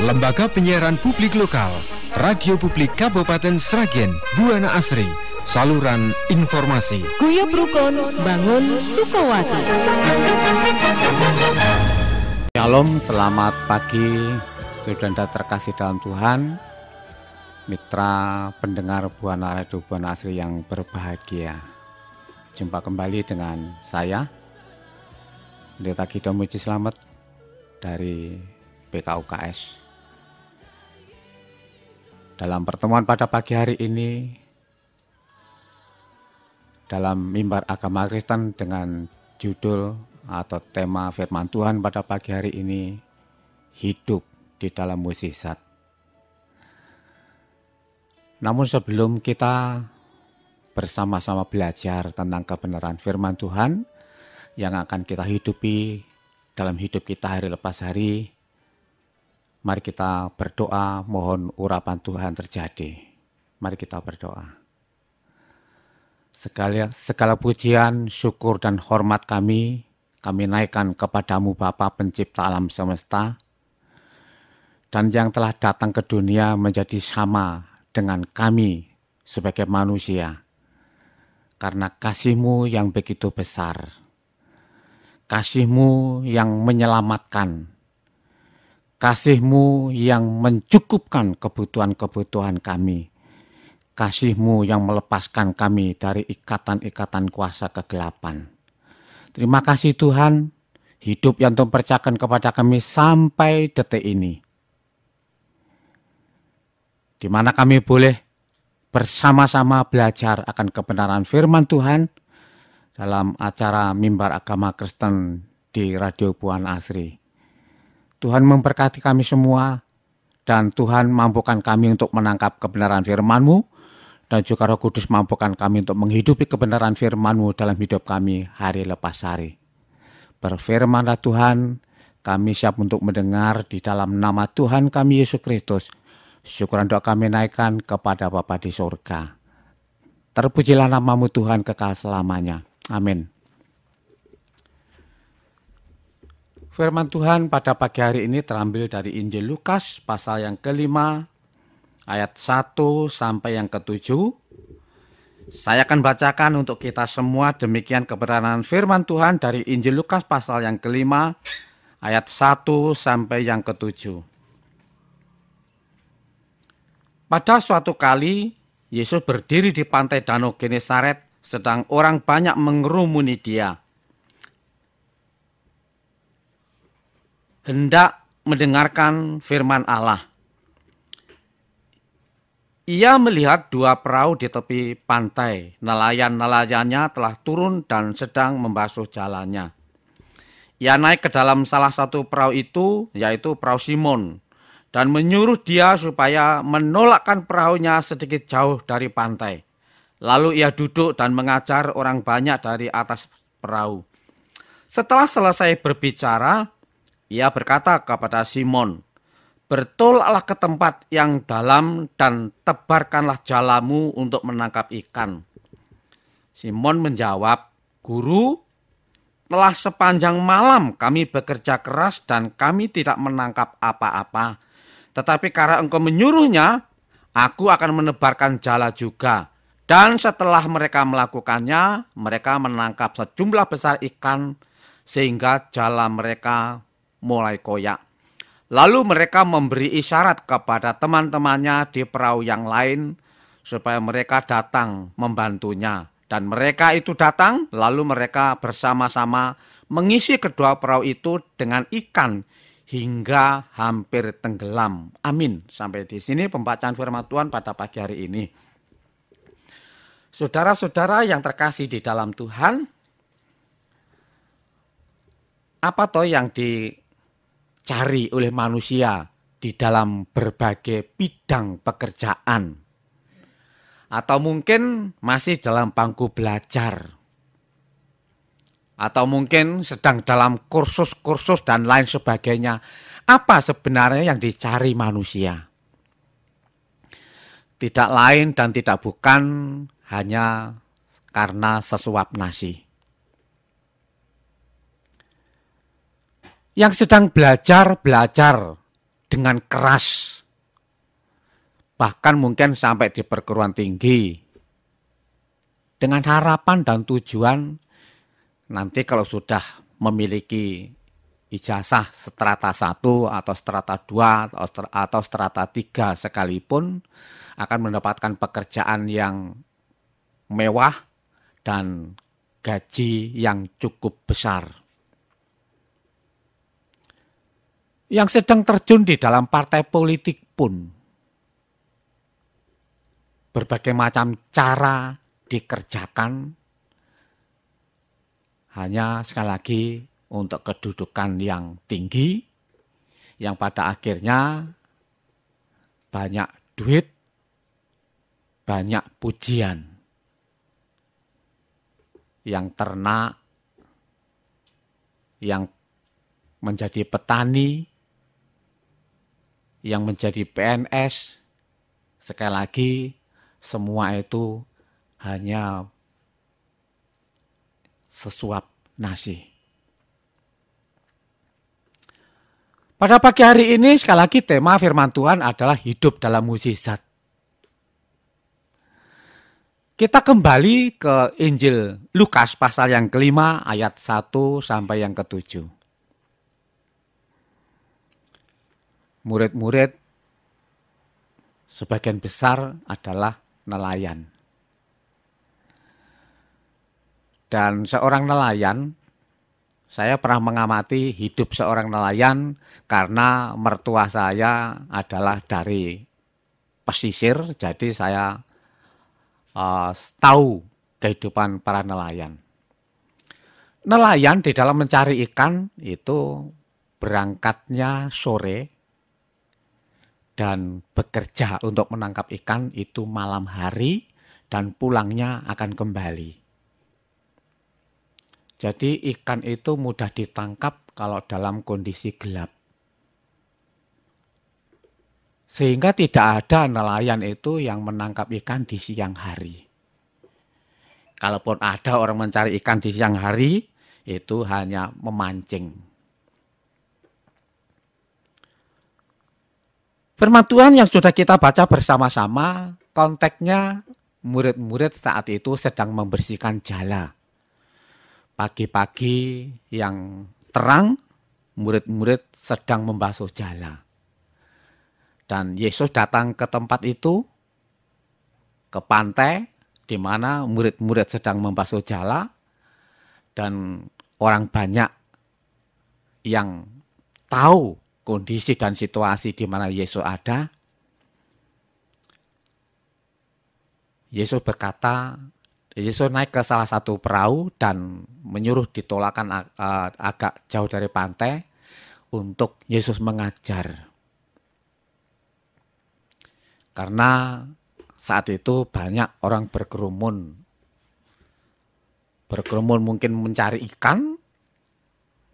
Lembaga Penyiaran Publik Lokal, Radio Publik Kabupaten Sragen, Buana Asri, saluran informasi. Guyub Rukun Bangun Sukowati. Shalom, selamat pagi, saudara terkasih dalam Tuhan, mitra pendengar Buana Radio Buana Asri yang berbahagia. Jumpa kembali dengan saya, Pendeta Gideon Muji Slamet dari PKUKS. Dalam pertemuan pada pagi hari ini, dalam mimbar agama Kristen dengan judul atau tema firman Tuhan pada pagi hari ini, hidup di dalam mukjizat. Namun sebelum kita bersama-sama belajar tentang kebenaran firman Tuhan yang akan kita hidupi dalam hidup kita hari lepas hari, mari kita berdoa mohon urapan Tuhan terjadi. Mari kita berdoa. Segala pujian, syukur dan hormat kami naikkan kepadamu Bapa pencipta alam semesta, dan yang telah datang ke dunia menjadi sama dengan kami sebagai manusia. Karena kasih-Mu yang begitu besar, kasih-Mu yang menyelamatkan, kasih-Mu yang mencukupkan kebutuhan-kebutuhan kami, kasih-Mu yang melepaskan kami dari ikatan-ikatan kuasa kegelapan. Terima kasih Tuhan, hidup yang Tuhan percayakan kepada kami sampai detik ini, di mana kami boleh bersama-sama belajar akan kebenaran firman Tuhan dalam acara mimbar agama Kristen di Radio Buana Asri. Tuhan memberkati kami semua, dan Tuhan mampukan kami untuk menangkap kebenaran firman-Mu, dan juga Roh Kudus mampukan kami untuk menghidupi kebenaran firman-Mu dalam hidup kami hari lepas hari. Berfirmanlah Tuhan, kami siap untuk mendengar di dalam nama Tuhan kami Yesus Kristus. Syukuran doa kami naikkan kepada Bapa di surga. Terpujilah nama-Mu Tuhan kekal selamanya. Amin. Firman Tuhan pada pagi hari ini terambil dari Injil Lukas pasal yang ke-5 ayat 1 sampai yang ke-7. Saya akan bacakan untuk kita semua demikian kebenaran firman Tuhan dari Injil Lukas pasal yang ke-5 ayat 1 sampai yang ke-7. Pada suatu kali Yesus berdiri di pantai Danau Genesaret, sedang orang banyak mengerumuni Dia, hendak mendengarkan firman Allah. Ia melihat dua perahu di tepi pantai. Nelayan-nelayannya telah turun dan sedang membasuh jalannya. Ia naik ke dalam salah satu perahu itu, yaitu perahu Simon, dan menyuruh dia supaya menolakkan perahunya sedikit jauh dari pantai. Lalu ia duduk dan mengajar orang banyak dari atas perahu. Setelah selesai berbicara, ia berkata kepada Simon, "Bertolaklah ke tempat yang dalam dan tebarkanlah jalamu untuk menangkap ikan." Simon menjawab, "Guru, telah sepanjang malam kami bekerja keras dan kami tidak menangkap apa-apa. Tetapi karena Engkau menyuruhnya, aku akan menebarkan jala juga." Dan setelah mereka melakukannya, mereka menangkap sejumlah besar ikan sehingga jala mereka mulai koyak. Lalu mereka memberi isyarat kepada teman-temannya di perahu yang lain supaya mereka datang membantunya. Dan mereka itu datang, lalu mereka bersama-sama mengisi kedua perahu itu dengan ikan hingga hampir tenggelam. Amin. Sampai di sini pembacaan firman Tuhan pada pagi hari ini. Saudara-saudara yang terkasih di dalam Tuhan, apa toh yang dicari oleh manusia di dalam berbagai bidang pekerjaan? Atau mungkin masih dalam bangku belajar? Atau mungkin sedang dalam kursus-kursus dan lain sebagainya? Apa sebenarnya yang dicari manusia? Tidak lain dan tidak bukan hanya karena sesuap nasi. Yang sedang belajar dengan keras, bahkan mungkin sampai di perguruan tinggi, dengan harapan dan tujuan nanti kalau sudah memiliki ijazah strata 1 atau strata 2 atau strata 3 sekalipun akan mendapatkan pekerjaan yang mewah dan gaji yang cukup besar. Yang sedang terjun di dalam partai politik pun berbagai macam cara dikerjakan hanya sekali lagi untuk kedudukan yang tinggi, yang pada akhirnya banyak duit, banyak pujian. Yang ternak, yang menjadi petani, yang menjadi PNS, sekali lagi semua itu hanya sesuap nasi. Pada pagi hari ini sekali lagi tema firman Tuhan adalah hidup dalam mukjizat. Kita kembali ke Injil Lukas pasal yang kelima ayat 1 sampai yang ke-7. Murid-murid sebagian besar adalah nelayan. Dan seorang nelayan, saya pernah mengamati hidup seorang nelayan karena mertua saya adalah dari pesisir, jadi saya tahu kehidupan para nelayan. Nelayan di dalam mencari ikan itu berangkatnya sore dan bekerja untuk menangkap ikan itu malam hari dan pulangnya akan kembali. Jadi ikan itu mudah ditangkap kalau dalam kondisi gelap. Sehingga tidak ada nelayan itu yang menangkap ikan di siang hari. Kalaupun ada orang mencari ikan di siang hari, itu hanya memancing. Firman Tuhan yang sudah kita baca bersama-sama, konteksnya murid-murid saat itu sedang membersihkan jala. Pagi-pagi yang terang, murid-murid sedang membasuh jala. Dan Yesus datang ke tempat itu, ke pantai, di mana murid-murid sedang membasuh jala, dan orang banyak yang tahu kondisi dan situasi di mana Yesus ada. Yesus berkata, Yesus naik ke salah satu perahu dan menyuruh ditolakkan agak jauh dari pantai untuk Yesus mengajar. Karena saat itu banyak orang berkerumun. Berkerumun mungkin mencari ikan,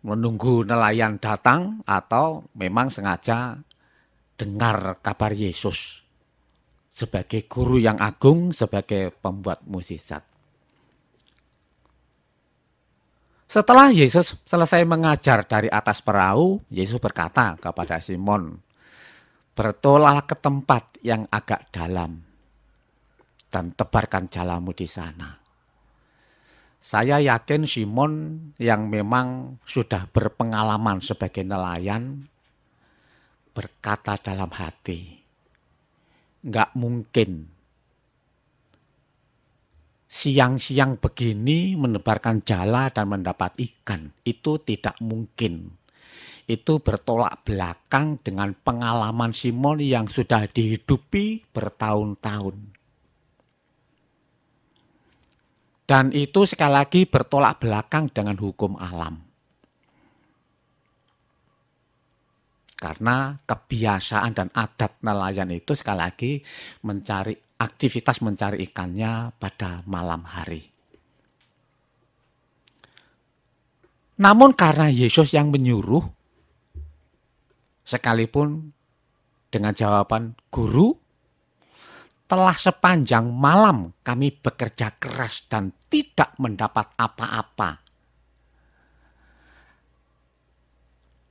menunggu nelayan datang, atau memang sengaja dengar kabar Yesus sebagai guru yang agung, sebagai pembuat mukjizat. Setelah Yesus selesai mengajar dari atas perahu, Yesus berkata kepada Simon, "Bertolaklah ke tempat yang agak dalam dan tebarkan jalamu di sana." Saya yakin Simon yang memang sudah berpengalaman sebagai nelayan berkata dalam hati, "Nggak mungkin siang-siang begini menebarkan jala dan mendapat ikan. Itu tidak mungkin." Itu bertolak belakang dengan pengalaman Simon yang sudah dihidupi bertahun-tahun. Dan itu sekali lagi bertolak belakang dengan hukum alam. Karena kebiasaan dan adat nelayan itu sekali lagi aktivitas mencari ikannya pada malam hari. Namun karena Yesus yang menyuruh, sekalipun dengan jawaban, "Guru, telah sepanjang malam kami bekerja keras dan tidak mendapat apa-apa."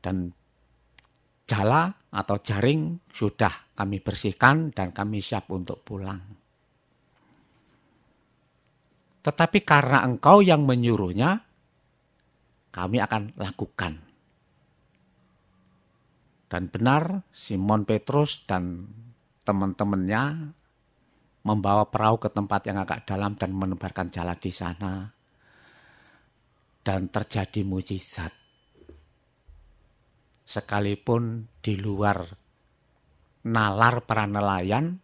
Dan jala atau jaring sudah kami bersihkan dan kami siap untuk pulang. Tetapi karena engkau yang menyuruhnya, kami akan lakukan. Dan benar, Simon Petrus dan teman-temannya membawa perahu ke tempat yang agak dalam dan menebarkan jala di sana. Dan terjadi mujizat. Sekalipun di luar nalar para nelayan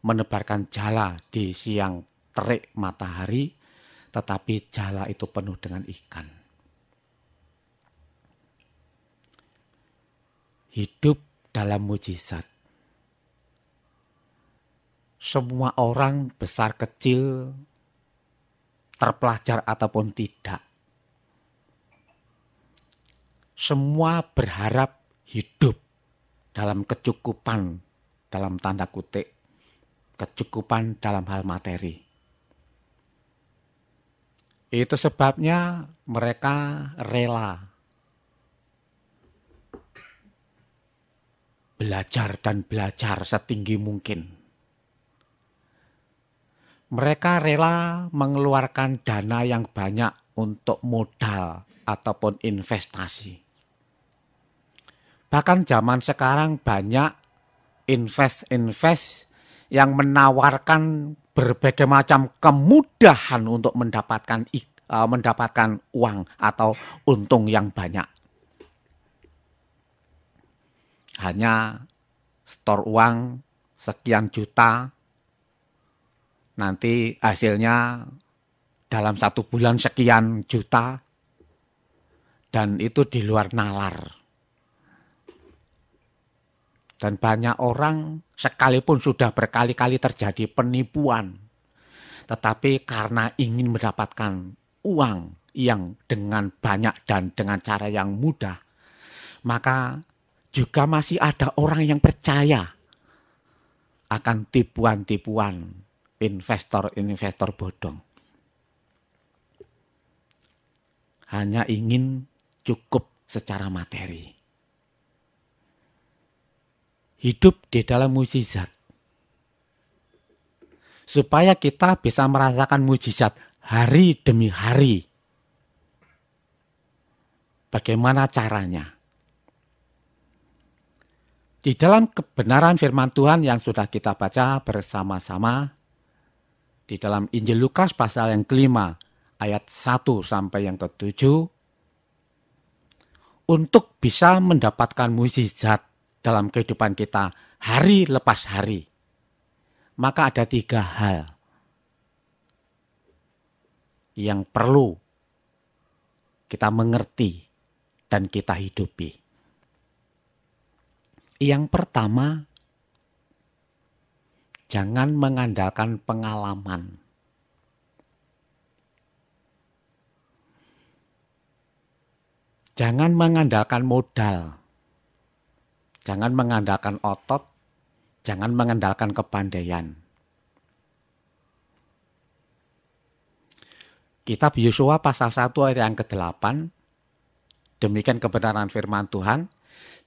menebarkan jala di siang terik matahari, tetapi jala itu penuh dengan ikan. Hidup dalam mujizat. Semua orang besar kecil, terpelajar ataupun tidak, semua berharap hidup dalam kecukupan, dalam tanda kutip, kecukupan dalam hal materi. Itu sebabnya mereka rela belajar dan belajar setinggi mungkin. Mereka rela mengeluarkan dana yang banyak untuk modal ataupun investasi. Bahkan zaman sekarang banyak invest yang menawarkan berbagai macam kemudahan untuk mendapatkan uang atau untung yang banyak. Hanya store uang sekian juta, nanti hasilnya dalam 1 bulan sekian juta, dan itu di luar nalar. Dan banyak orang sekalipun sudah berkali-kali terjadi penipuan, tetapi karena ingin mendapatkan uang yang dengan banyak dan dengan cara yang mudah, maka juga masih ada orang yang percaya akan tipuan-tipuan investor bodong. Hanya ingin cukup secara materi. Hidup di dalam mujizat. Supaya kita bisa merasakan mujizat hari demi hari. Bagaimana caranya? Di dalam kebenaran firman Tuhan yang sudah kita baca bersama-sama, di dalam Injil Lukas pasal yang kelima, ayat 1 sampai yang ke-7, untuk bisa mendapatkan mujizat dalam kehidupan kita hari lepas hari, maka ada 3 hal yang perlu kita mengerti dan kita hidupi. Yang pertama, jangan mengandalkan pengalaman. Jangan mengandalkan modal. Jangan mengandalkan otot, jangan mengandalkan kepandaian. Kitab Yosua pasal 1 ayat yang ke-8, demikian kebenaran firman Tuhan,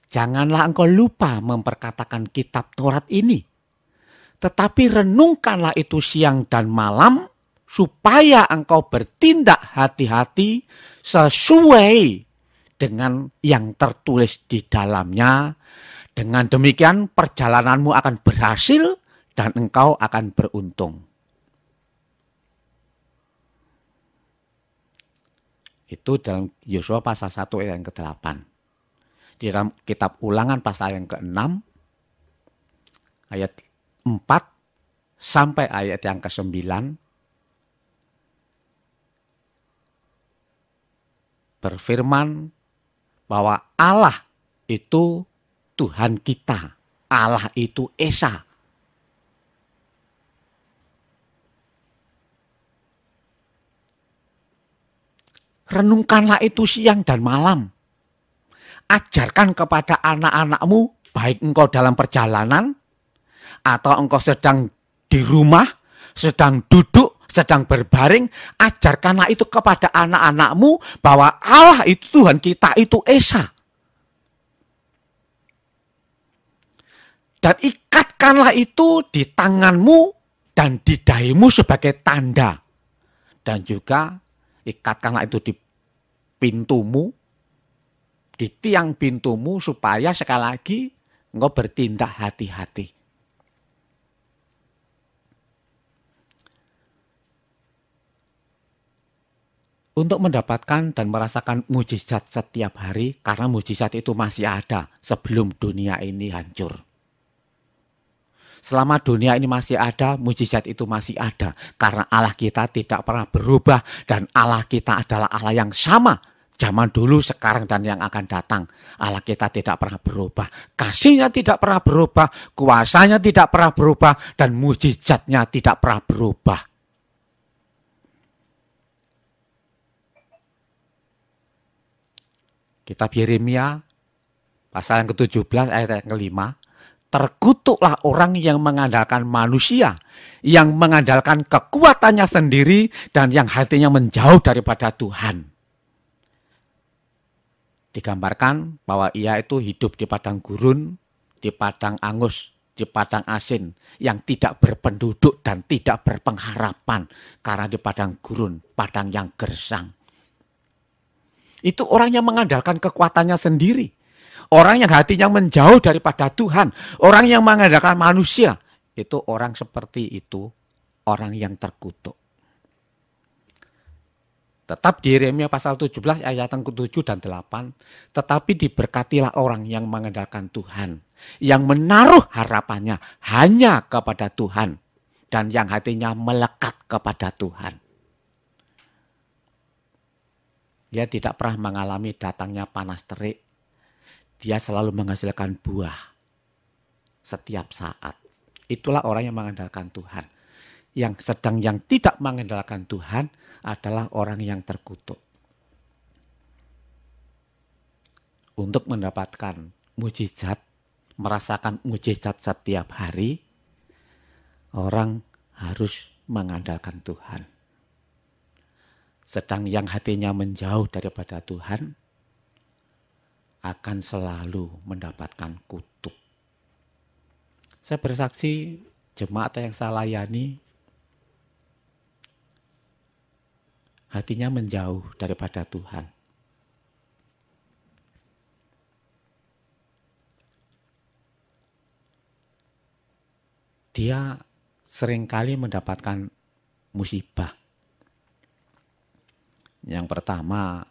janganlah engkau lupa memperkatakan kitab Taurat ini, tetapi renungkanlah itu siang dan malam, supaya engkau bertindak hati-hati sesuai dengan yang tertulis di dalamnya. Dengan demikian perjalananmu akan berhasil dan engkau akan beruntung. Itu dalam Yosua pasal 1 ayat yang ke-8. Di dalam kitab Ulangan pasal yang ke-6 ayat 4 sampai ayat yang ke-9 berfirman bahwa Allah itu Tuhan kita, Allah itu Esa. Renungkanlah itu siang dan malam. Ajarkan kepada anak-anakmu, baik engkau dalam perjalanan, atau engkau sedang di rumah, sedang duduk, sedang berbaring, ajarkanlah itu kepada anak-anakmu bahwa Allah itu Tuhan kita, itu Esa. Dan ikatkanlah itu di tanganmu dan di dahimu sebagai tanda. Dan juga ikatkanlah itu di pintumu, di tiang pintumu, supaya sekali lagi engkau bertindak hati-hati. Untuk mendapatkan dan merasakan mujizat setiap hari, karena mujizat itu masih ada sebelum dunia ini hancur. Selama dunia ini masih ada, mujizat itu masih ada. Karena Allah kita tidak pernah berubah, dan Allah kita adalah Allah yang sama. Zaman dulu, sekarang, dan yang akan datang. Allah kita tidak pernah berubah. Kasih-Nya tidak pernah berubah, kuasa-Nya tidak pernah berubah, dan mujizat-Nya tidak pernah berubah. Kitab Yeremia pasal yang ke-17 ayat yang ke-5. Terkutuklah orang yang mengandalkan manusia, yang mengandalkan kekuatannya sendiri, dan yang hatinya menjauh daripada Tuhan. Digambarkan bahwa ia itu hidup di padang gurun, di padang angus, di padang asin, yang tidak berpenduduk dan tidak berpengharapan, karena di padang gurun, padang yang gersang. Itu orang yang mengandalkan kekuatannya sendiri. Orang yang hatinya menjauh daripada Tuhan. Orang yang mengandalkan manusia. Itu orang seperti itu. Orang yang terkutuk. Tetap di Yeremia pasal 17 ayat yang ke-7 dan 8. Tetapi diberkatilah orang yang mengandalkan Tuhan. Yang menaruh harapannya hanya kepada Tuhan. Dan yang hatinya melekat kepada Tuhan. Dia tidak pernah mengalami datangnya panas terik. Dia selalu menghasilkan buah setiap saat. Itulah orang yang mengandalkan Tuhan. Yang tidak mengandalkan Tuhan adalah orang yang terkutuk. Untuk mendapatkan mujizat, merasakan mujizat setiap hari, orang harus mengandalkan Tuhan. Sedang yang hatinya menjauh daripada Tuhan akan selalu mendapatkan kutuk. Saya bersaksi jemaat yang saya layani hatinya menjauh daripada Tuhan. Dia seringkali mendapatkan musibah. Yang pertama,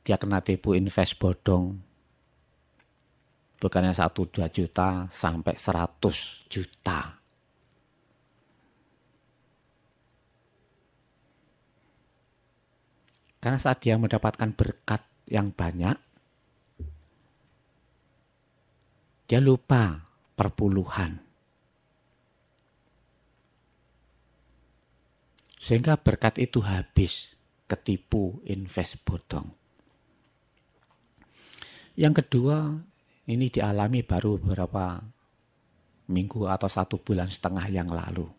dia kena tipu invest bodong. Bukannya 1-2 juta sampai 100 juta. Karena saat dia mendapatkan berkat yang banyak, dia lupa perpuluhan. Sehingga berkat itu habis, ketipu invest bodong. Yang kedua, ini dialami baru beberapa minggu atau 1,5 bulan yang lalu.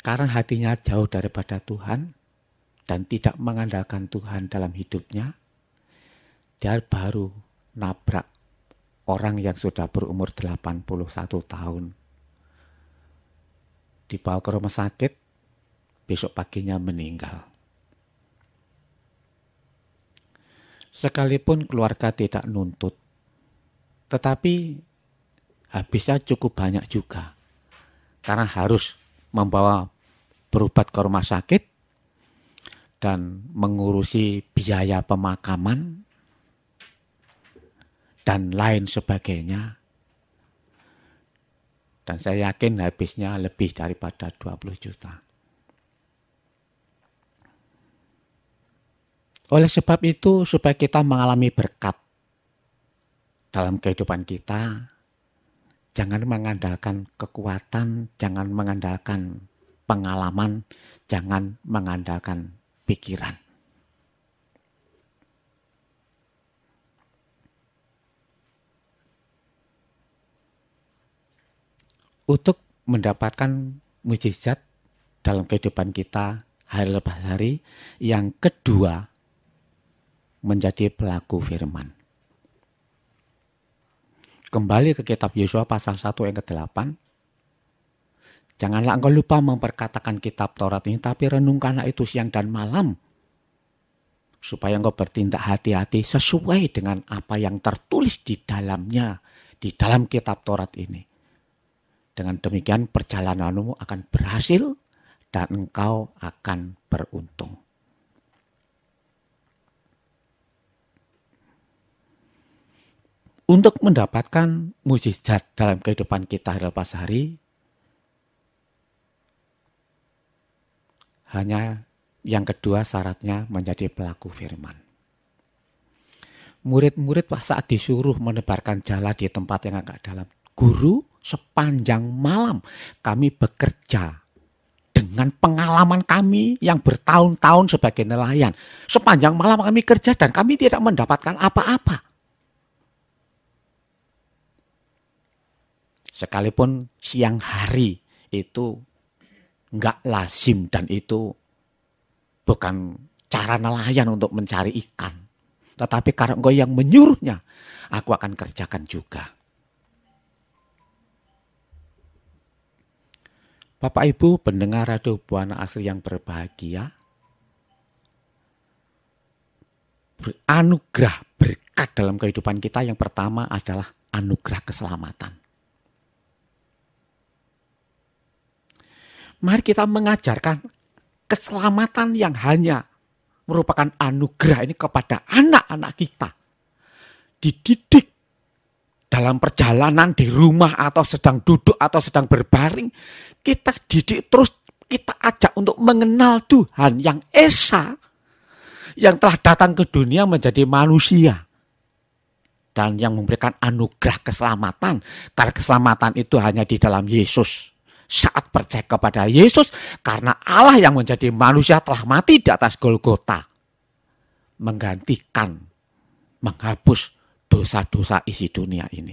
Karena hatinya jauh daripada Tuhan dan tidak mengandalkan Tuhan dalam hidupnya, dia baru nabrak orang yang sudah berumur 81 tahun. Dibawa ke rumah sakit, besok paginya meninggal. Sekalipun keluarga tidak nuntut, tetapi habisnya cukup banyak juga. Karena harus membawa berobat ke rumah sakit dan mengurusi biaya pemakaman dan lain sebagainya. Dan saya yakin habisnya lebih daripada 20 juta. Oleh sebab itu, supaya kita mengalami berkat dalam kehidupan kita, jangan mengandalkan kekuatan, jangan mengandalkan pengalaman, jangan mengandalkan pikiran. Untuk mendapatkan mujizat dalam kehidupan kita hari lepas hari, yang kedua, menjadi pelaku firman. Kembali ke kitab Yosua pasal 1 ayat ke-8. Janganlah engkau lupa memperkatakan kitab Taurat ini, tapi renungkanlah itu siang dan malam, supaya engkau bertindak hati-hati sesuai dengan apa yang tertulis di dalamnya, di dalam kitab Taurat ini. Dengan demikian perjalananmu akan berhasil dan engkau akan beruntung. Untuk mendapatkan mukjizat dalam kehidupan kita lepas hari, hanya yang kedua syaratnya menjadi pelaku firman. Murid-murid saat disuruh menebarkan jala di tempat yang agak dalam, Guru, sepanjang malam kami bekerja dengan pengalaman kami yang bertahun-tahun sebagai nelayan. Sepanjang malam kami kerja dan kami tidak mendapatkan apa-apa. Sekalipun siang hari itu enggak lazim dan itu bukan cara nelayan untuk mencari ikan. Tetapi karena engkau yang menyuruhnya, aku akan kerjakan juga. Bapak Ibu pendengar Radio Buana Asri yang berbahagia, anugerah berkat dalam kehidupan kita yang pertama adalah anugerah keselamatan. Mari kita mengajarkan keselamatan yang hanya merupakan anugerah ini kepada anak-anak kita. Dididik dalam perjalanan di rumah atau sedang duduk atau sedang berbaring. Kita didik terus, kita ajak untuk mengenal Tuhan yang Esa, yang telah datang ke dunia menjadi manusia. Dan yang memberikan anugerah keselamatan. Karena keselamatan itu hanya di dalam Yesus. Saat percaya kepada Yesus, karena Allah yang menjadi manusia telah mati di atas Golgota, menggantikan, menghapus dosa-dosa isi dunia ini.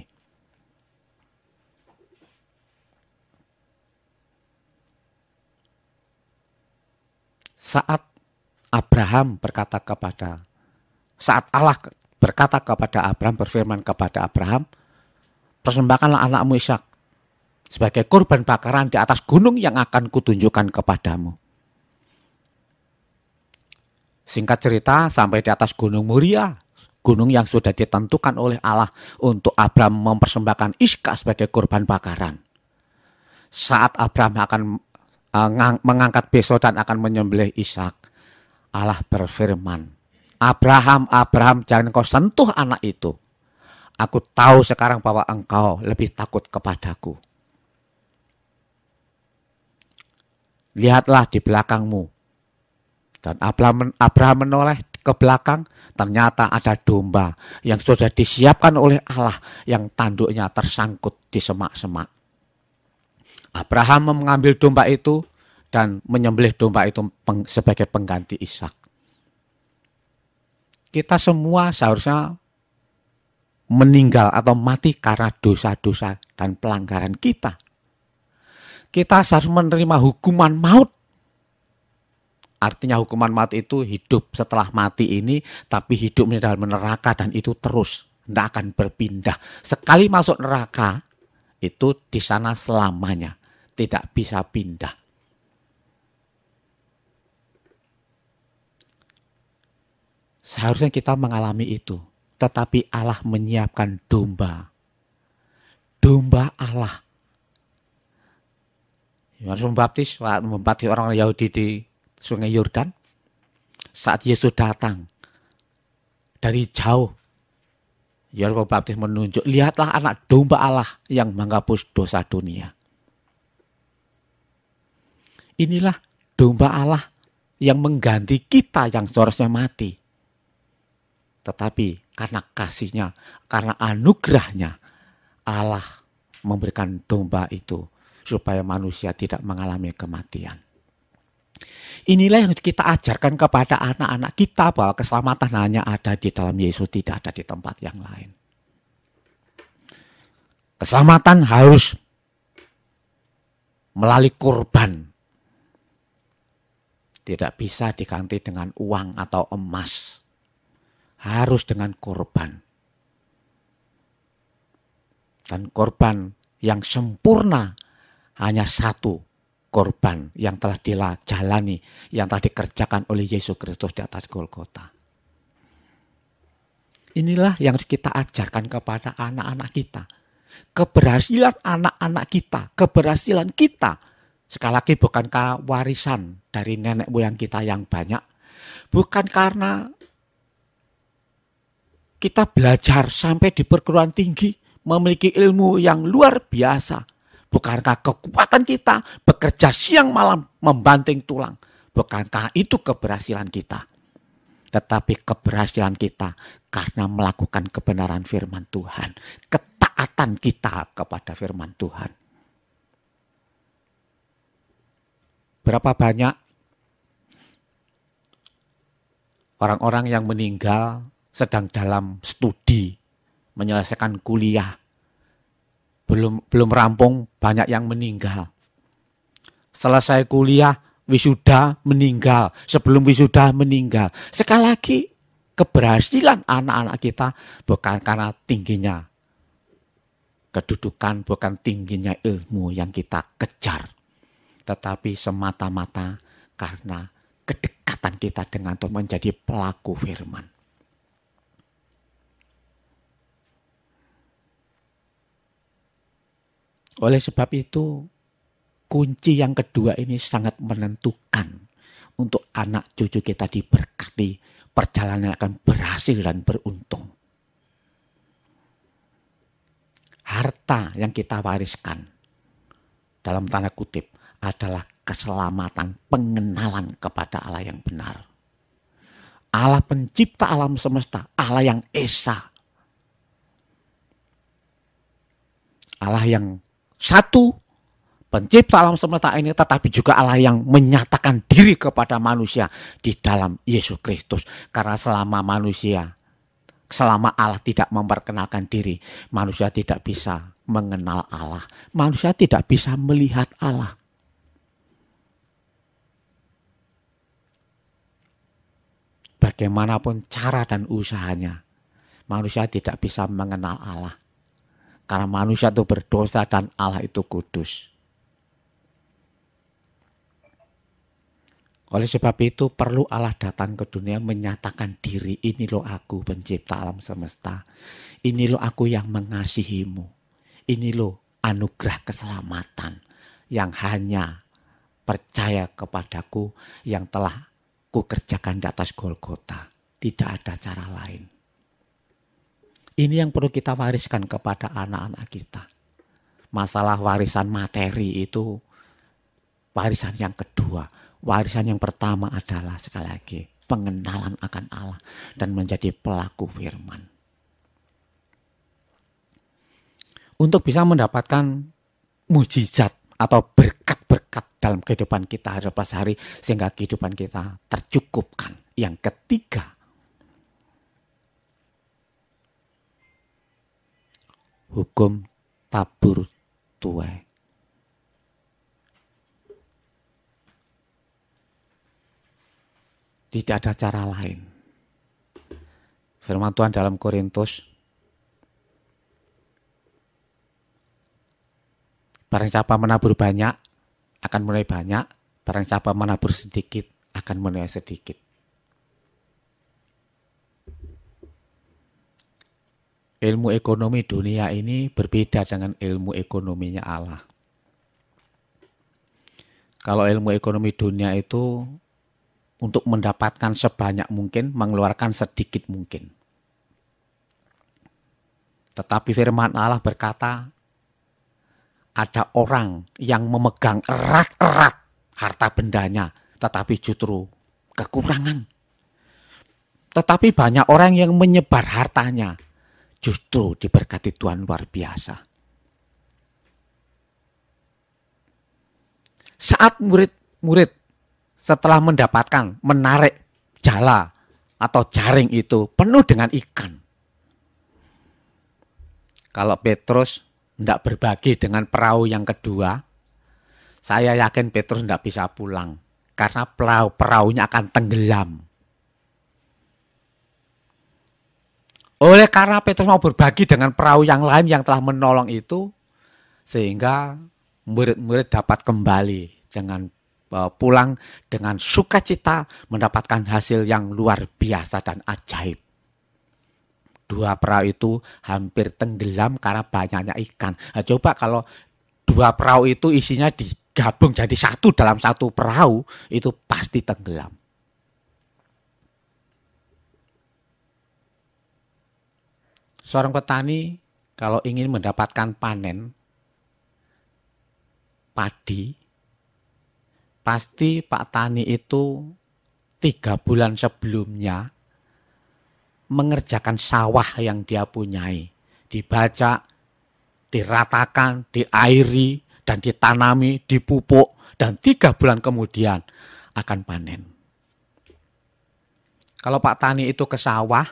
Saat Allah berkata kepada Abraham, berfirman kepada Abraham, persembahkanlah anakmu Ishak sebagai korban bakaran di atas gunung yang akan kutunjukkan kepadamu. Singkat cerita, sampai di atas gunung Moria, gunung yang sudah ditentukan oleh Allah untuk Abraham mempersembahkan Ishak sebagai korban bakaran. Saat Abraham akan mengangkat pisau dan akan menyembelih Ishak, Allah berfirman, Abraham, Abraham, jangan kau sentuh anak itu. Aku tahu sekarang bahwa engkau lebih takut kepadaku. Lihatlah di belakangmu. Dan Abraham menoleh ke belakang, ternyata ada domba yang sudah disiapkan oleh Allah yang tanduknya tersangkut di semak-semak. Abraham mengambil domba itu dan menyembelih domba itu sebagai pengganti Ishak. Kita semua seharusnya meninggal atau mati karena dosa-dosa dan pelanggaran kita. Kita harus menerima hukuman maut. Artinya hukuman maut itu hidup setelah mati ini, tapi hidupnya dalam neraka dan itu terus, tidak akan berpindah. Sekali masuk neraka, itu di sana selamanya, tidak bisa pindah. Seharusnya kita mengalami itu, tetapi Allah menyiapkan domba. Domba Allah. Yohanes membaptis orang Yahudi di Sungai Yordan. Saat Yesus datang dari jauh, Yohanes Pembaptis menunjuk, lihatlah anak domba Allah yang menghapus dosa dunia. Inilah domba Allah yang mengganti kita yang seharusnya mati. Tetapi karena kasihnya, karena anugerahnya, Allah memberikan domba itu supaya manusia tidak mengalami kematian. Inilah yang kita ajarkan kepada anak-anak kita bahwa keselamatan hanya ada di dalam Yesus, tidak ada di tempat yang lain. Keselamatan harus melalui kurban. Tidak bisa diganti dengan uang atau emas. harus dengan korban. Dan korban yang sempurna hanya satu korban yang telah dijalani, yang telah dikerjakan oleh Yesus Kristus di atas Golgota. Inilah yang kita ajarkan kepada anak-anak kita. Keberhasilan anak-anak kita, keberhasilan kita. Sekali lagi bukan karena warisan dari nenek moyang kita yang banyak. Bukan karena kita belajar sampai di perguruan tinggi, memiliki ilmu yang luar biasa. Bukan karena kekuatan kita bekerja siang malam membanting tulang. Bukan karena itu keberhasilan kita. Tetapi keberhasilan kita karena melakukan kebenaran firman Tuhan. Ketaatan kita kepada firman Tuhan. Berapa banyak orang-orang yang meninggal sedang dalam studi, menyelesaikan kuliah. Belum rampung, banyak yang meninggal. Selesai kuliah, wisuda, meninggal. Sebelum wisuda, meninggal. Sekali lagi, keberhasilan anak-anak kita bukan karena tingginya kedudukan, bukan tingginya ilmu yang kita kejar. Tetapi semata-mata karena kedekatan kita dengan Tuhan menjadi pelaku firman. Oleh sebab itu, kunci yang kedua ini sangat menentukan untuk anak cucu kita diberkati, perjalanan akan berhasil dan beruntung. Harta yang kita wariskan, dalam tanda kutip, adalah keselamatan, pengenalan kepada Allah yang benar. Allah pencipta alam semesta, Allah yang esa. Allah yang satu, pencipta alam semesta ini, tetapi juga Allah yang menyatakan diri kepada manusia di dalam Yesus Kristus. Karena selama Allah tidak memperkenalkan diri, manusia tidak bisa mengenal Allah. Manusia tidak bisa melihat Allah. Bagaimanapun cara dan usahanya, manusia tidak bisa mengenal Allah. Karena manusia itu berdosa dan Allah itu kudus. Oleh sebab itu perlu Allah datang ke dunia menyatakan diri. Ini loh aku pencipta alam semesta. Ini loh aku yang mengasihimu. Ini loh anugerah keselamatan yang hanya percaya kepadaku yang telah kukerjakan di atas Golgota. Tidak ada cara lain. Ini yang perlu kita wariskan kepada anak-anak kita. Masalah warisan materi itu warisan yang kedua. Warisan yang pertama adalah sekali lagi pengenalan akan Allah dan menjadi pelaku firman. Untuk bisa mendapatkan mujizat atau berkat-berkat dalam kehidupan kita hari sehingga kehidupan kita tercukupkan. Yang ketiga, hukum tabur tuai. Tidak ada cara lain. Firman Tuhan dalam Korintus, barang siapa menabur banyak akan menuai banyak, barang siapa menabur sedikit akan menuai sedikit. Ilmu ekonomi dunia ini berbeda dengan ilmu ekonominya Allah. Kalau ilmu ekonomi dunia itu untuk mendapatkan sebanyak mungkin, mengeluarkan sedikit mungkin. Tetapi firman Allah berkata, ada orang yang memegang erat-erat harta bendanya, tetapi justru kekurangan. Tetapi banyak orang yang menyebar hartanya, justru diberkati Tuhan luar biasa. Saat murid-murid setelah mendapatkan, menarik jala atau jaring itu penuh dengan ikan. Kalau Petrus tidak berbagi dengan perahu yang kedua, saya yakin Petrus tidak bisa pulang. Karena perahunya akan tenggelam. Oleh karena Petrus mau berbagi dengan perahu yang lain yang telah menolong itu, sehingga murid-murid dapat kembali dengan pulang dengan sukacita mendapatkan hasil yang luar biasa dan ajaib. 2 perahu itu hampir tenggelam karena banyaknya ikan. Nah, coba kalau 2 perahu itu isinya digabung jadi satu dalam satu perahu, itu pasti tenggelam. Seorang petani kalau ingin mendapatkan panen padi, pasti Pak Tani itu 3 bulan sebelumnya mengerjakan sawah yang dia punyai. Dibajak, diratakan, diairi, dan ditanami, dipupuk, dan 3 bulan kemudian akan panen. Kalau Pak Tani itu ke sawah,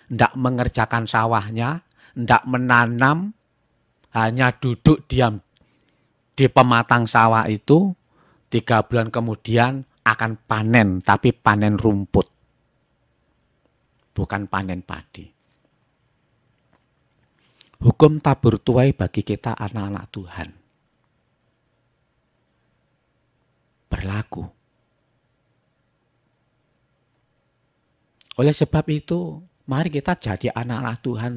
tidak mengerjakan sawahnya, tidak menanam, hanya duduk diam di pematang sawah itu, 3 bulan kemudian akan panen, tapi panen rumput. Bukan panen padi. Hukum tabur tuai bagi kita anak-anak Tuhan berlaku. Oleh sebab itu, mari kita jadi anak-anak Tuhan.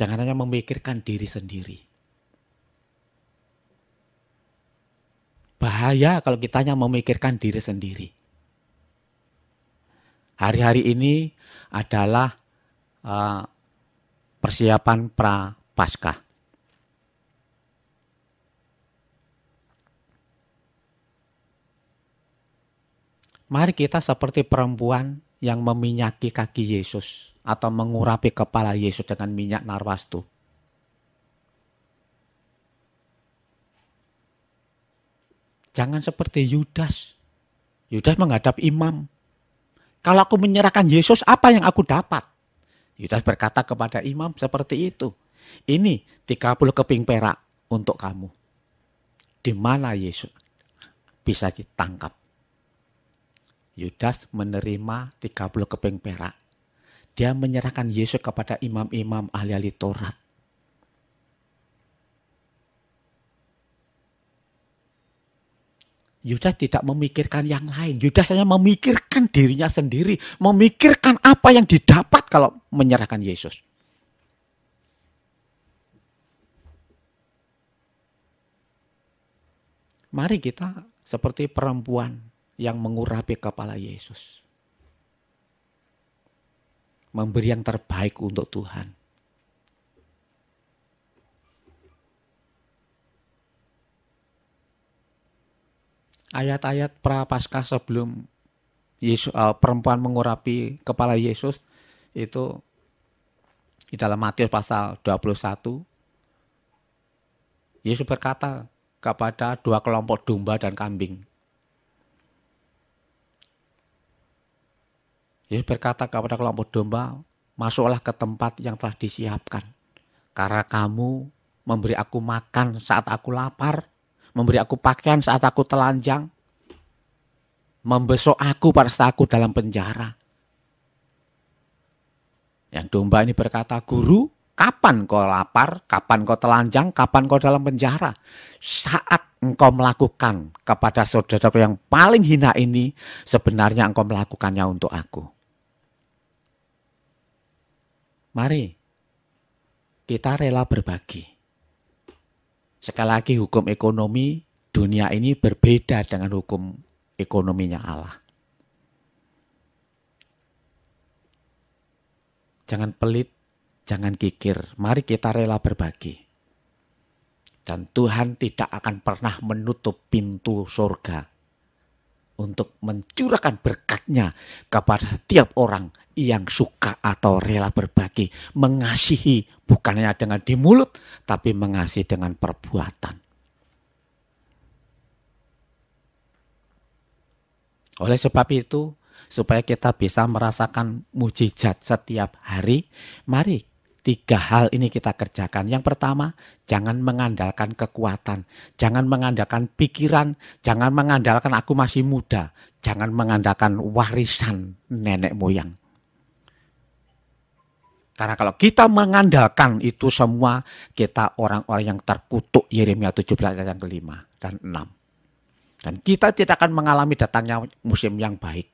Jangan hanya memikirkan diri sendiri. Bahaya kalau kita hanya memikirkan diri sendiri. Hari-hari ini adalah persiapan pra-Paskah. Mari kita seperti perempuan yang meminyaki kaki Yesus atau mengurapi kepala Yesus dengan minyak narwastu. Jangan seperti Yudas. Yudas menghadap imam. Kalau aku menyerahkan Yesus, apa yang aku dapat? Yudas berkata kepada imam seperti itu. Ini 30 keping perak untuk kamu. Di mana Yesus bisa ditangkap? Yudas menerima 30 keping perak. Dia menyerahkan Yesus kepada imam-imam ahli-ahli Taurat. Yudas tidak memikirkan yang lain. Yudas hanya memikirkan dirinya sendiri. Memikirkan apa yang didapat kalau menyerahkan Yesus. Mari kita seperti perempuan yang mengurapi kepala Yesus. Memberi yang terbaik untuk Tuhan. Ayat-ayat pra-Paskah sebelum Yesus, perempuan mengurapi kepala Yesus itu di dalam Matius pasal 21. Yesus berkata kepada 2 kelompok domba dan kambing. Yesus berkata kepada kelompok domba, masuklah ke tempat yang telah disiapkan. Karena kamu memberi aku makan saat aku lapar, memberi aku pakaian saat aku telanjang, membesuk aku pada saat aku dalam penjara. Yang domba ini berkata, Guru, kapan kau lapar, kapan kau telanjang, kapan kau dalam penjara? Saat engkau melakukan kepada saudaraku yang paling hina ini, sebenarnya engkau melakukannya untuk aku. Mari kita rela berbagi. Sekali lagi hukum ekonomi dunia ini berbeda dengan hukum ekonominya Allah. Jangan pelit, jangan kikir. Mari kita rela berbagi. Dan Tuhan tidak akan pernah menutup pintu surga untuk mencurahkan berkat-Nya kepada setiap orang yang suka atau rela berbagi. Mengasihi bukan hanya dengan di mulut, tapi mengasihi dengan perbuatan. Oleh sebab itu, supaya kita bisa merasakan mujizat setiap hari, mari 3 hal ini kita kerjakan. Yang pertama, jangan mengandalkan kekuatan, jangan mengandalkan pikiran, jangan mengandalkan aku masih muda, jangan mengandalkan warisan nenek moyang. Karena kalau kita mengandalkan itu semua, kita orang-orang yang terkutuk. Yeremia 17 ayat yang ke-5 dan 6. Dan kita tidak akan mengalami datangnya musim yang baik.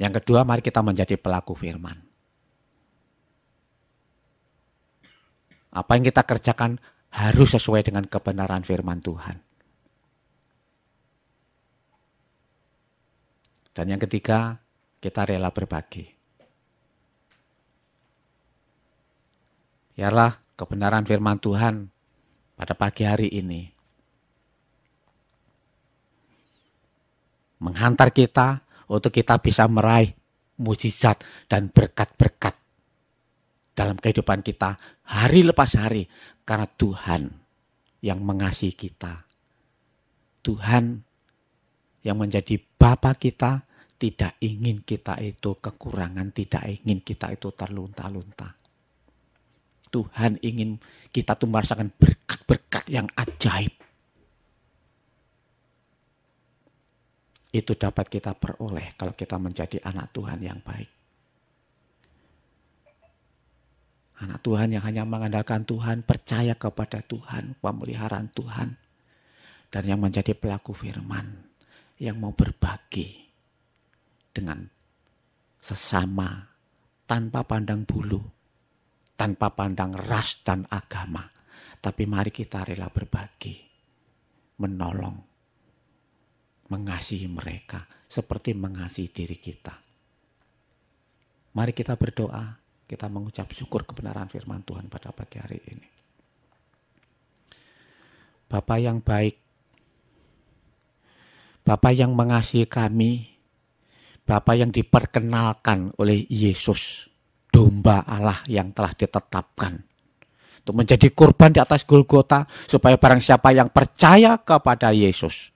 Yang kedua, mari kita menjadi pelaku firman. Apa yang kita kerjakan harus sesuai dengan kebenaran firman Tuhan. Dan yang ketiga, kita rela berbagi. Biarlah kebenaran firman Tuhan pada pagi hari ini menghantar kita untuk kita bisa meraih mukjizat dan berkat-berkat dalam kehidupan kita hari lepas hari. Karena Tuhan yang mengasihi kita. Tuhan yang menjadi Bapa kita tidak ingin kita itu kekurangan, tidak ingin kita itu terlunta-lunta. Tuhan ingin kita tuh merasakan berkat-berkat yang ajaib. Itu dapat kita peroleh kalau kita menjadi anak Tuhan yang baik. Anak Tuhan yang hanya mengandalkan Tuhan, percaya kepada Tuhan, pemeliharaan Tuhan. Dan yang menjadi pelaku firman, yang mau berbagi dengan sesama tanpa pandang bulu, tanpa pandang ras dan agama. Tapi mari kita rela berbagi, menolong, mengasihi mereka seperti mengasihi diri kita. Mari kita berdoa, kita mengucap syukur kebenaran firman Tuhan pada pagi hari ini. Bapa yang baik, Bapa yang mengasihi kami, Bapa yang diperkenalkan oleh Yesus, domba Allah yang telah ditetapkan untuk menjadi korban di atas Golgota, supaya barang siapa yang percaya kepada Yesus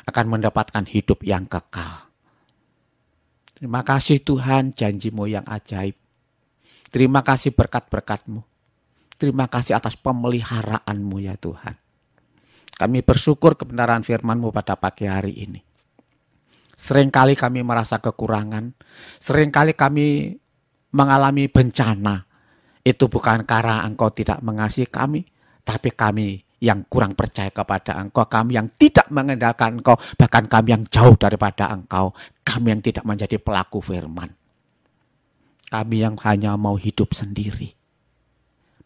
akan mendapatkan hidup yang kekal. Terima kasih Tuhan, janji-Mu yang ajaib. Terima kasih berkat-berkat-Mu. Terima kasih atas pemeliharaanmu ya Tuhan. Kami bersyukur kebenaran firman-Mu pada pagi hari ini. Seringkali kami merasa kekurangan. Seringkali kami mengalami bencana. Itu bukan karena Engkau tidak mengasihi kami, tapi kami yang kurang percaya kepada Engkau, kami yang tidak mengandalkan Engkau, bahkan kami yang jauh daripada Engkau, kami yang tidak menjadi pelaku firman. Kami yang hanya mau hidup sendiri.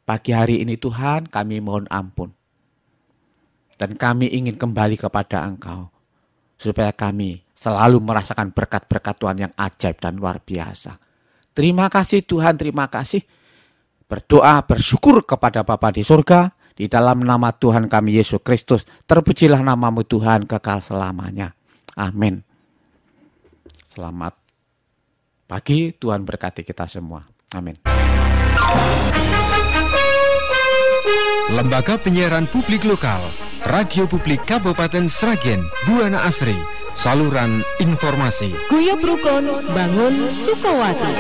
Pagi hari ini Tuhan, kami mohon ampun. Dan kami ingin kembali kepada Engkau, supaya kami selalu merasakan berkat-berkat Tuhan yang ajaib dan luar biasa. Terima kasih Tuhan, terima kasih. Berdoa, bersyukur kepada Bapa di surga, di dalam nama Tuhan kami Yesus Kristus. Terpujilah nama-Mu Tuhan kekal selamanya. Amin. Selamat pagi, Tuhan berkati kita semua. Amin. Lembaga Penyiaran Publik Lokal, Radio Publik Kabupaten Sragen, Buana Asri, saluran informasi. Guyub Rukun Bangun Sukowati.